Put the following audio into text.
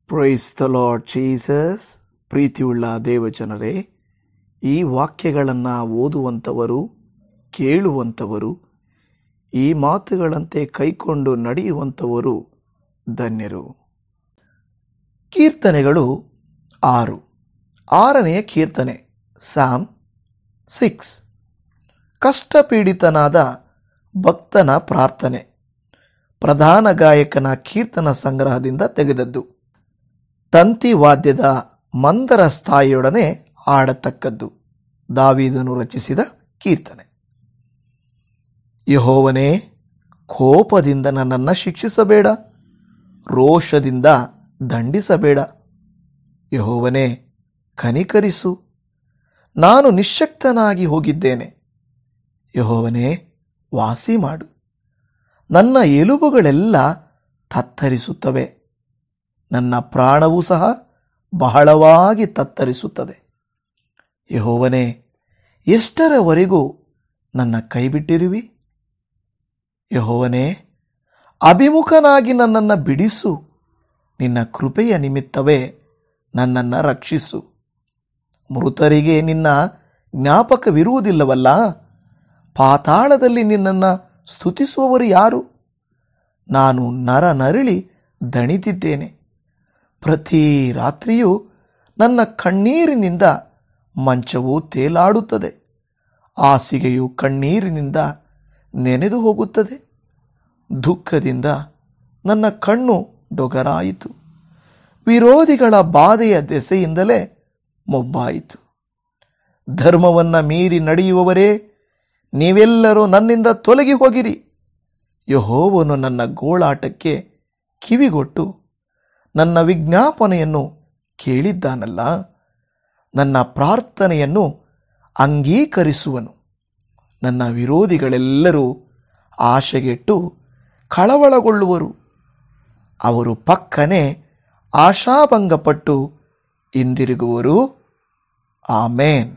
Price the Lord Jesus. ಪ್ರೀತಿಯುಳ್ಳ ದೇವಜನರೇ, ಈ ವಾಕ್ಯಗಳನ್ನು ಓದುವಂಥವರು, ಕೇಳುವಂಥವರು, ಈ ಮಾತುಗಳಂತೆ ಕೈಕೊಂಡು ನಡೆಯುವಂಥವರು ಧನ್ಯರು. ಕೀರ್ತನೆಗಳು 6. 6ನೆಯ ಕೀರ್ತನೆ, ಸಾಮ್ 6. ಕಷ್ಟಪೀಡಿತನಾದ ಭಕ್ತನ ಪ್ರಾರ್ಥನೆ. ಪ್ರಧಾನ ಗಾಯಕನ ಕೀರ್ತನ ಸಂಗ್ರಹದಿಂದ ತೆಗೆದದ್ದು. ತಂತಿ ವಾದ್ಯದ ಮಂದರ ಸ್ಥಾಯಿಯೊಡನೆ ಆಡತಕ್ಕದ್ದು. ದಾವೀದನು ರಚಿಸಿದ ಕೀರ್ತನೆ. ಯೆಹೋವನೇ, ಕೋಪದಿಂದ ನನ್ನನ್ನು ಶಿಕ್ಷಿಸಬೇಡ, ರೋಷದಿಂದ ದಂಡಿಸಬೇಡ. ಯೆಹೋವನೇ, ಕನಿಕರಿಸು, ನಾನು ನಿಶ್ಶಕ್ತನಾಗಿ ಹೋಗಿದ್ದೇನೆ. ಯೆಹೋವನೇ, ವಾಸಿ ಮಾಡು, ನನ್ನ ಎಲುಬುಗಳೆಲ್ಲ ತತ್ತರಿಸುತ್ತವೆ, ನನ್ನ ಪ್ರಾಣವೂ ಸಹ ಬಹಳವಾಗಿ ತತ್ತರಿಸುತ್ತದೆ. ಯೆಹೋವನೇ, ಎಷ್ಟರವರೆಗೂ ನನ್ನ ಕೈಬಿಟ್ಟಿರುವಿ? ಯೆಹೋವನೇ, ಅಭಿಮುಖನಾಗಿ ನನ್ನನ್ನು ಬಿಡಿಸು, ನಿನ್ನ ಕೃಪೆಯ ನಿಮಿತ್ತವೇ ನನ್ನನ್ನು ರಕ್ಷಿಸು. ಮೃತರಿಗೆ ನಿನ್ನ ಜ್ಞಾಪಕವಿರುವುದಿಲ್ಲವಲ್ಲ? ಪಾತಾಳದಲ್ಲಿ ನಿನ್ನನ್ನು ಸ್ತುತಿಸುವವರು ಯಾರು? ನಾನು ನರನರಳಿ ದಣಿದಿದ್ದೇನೆ. ಪ್ರತಿ ರಾತ್ರಿಯೂ ನನ್ನ ಕಣ್ಣೀರಿನಿಂದ ಮಂಚವು ತೇಲಾಡುತ್ತದೆ, ಹಾಸಿಗೆಯು ಕಣ್ಣೀರಿನಿಂದ ನೆನೆದು ಹೋಗುತ್ತದೆ. ದುಃಖದಿಂದ ನನ್ನ ಕಣ್ಣು ಡೊಗರಾಯಿತು, ವಿರೋಧಿಗಳ ಬಾಧೆಯ ದೆಸೆಯಿಂದಲೇ ಮೊಬ್ಬಾಯಿತು. ಧರ್ಮವನ್ನು ಮೀರಿ ನಡೆಯುವವರೇ, ನೀವೆಲ್ಲರೂ ನನ್ನಿಂದ ತೊಲಗಿ ಹೋಗಿರಿ. ಯೆಹೋವನು ನನ್ನ ಗೋಳಾಟಕ್ಕೆ ಕಿವಿಗೊಟ್ಟು ನನ್ನ ವಿಜ್ಞಾಪನೆಯನ್ನು ಕೇಳಿದ್ದಾನಲ್ಲ. ನನ್ನ ಪ್ರಾರ್ಥನೆಯನ್ನು ಅಂಗೀಕರಿಸುವನು. ನನ್ನ ವಿರೋಧಿಗಳೆಲ್ಲರೂ ಆಶೆಗೆಟ್ಟು ಕಳವಳಗೊಳ್ಳುವರು. ಅವರು ಪಕ್ಕನೆ ಆಶಾಭಂಗಪಟ್ಟು ಹಿಂದಿರುಗುವರು. ಆಮೇನ್.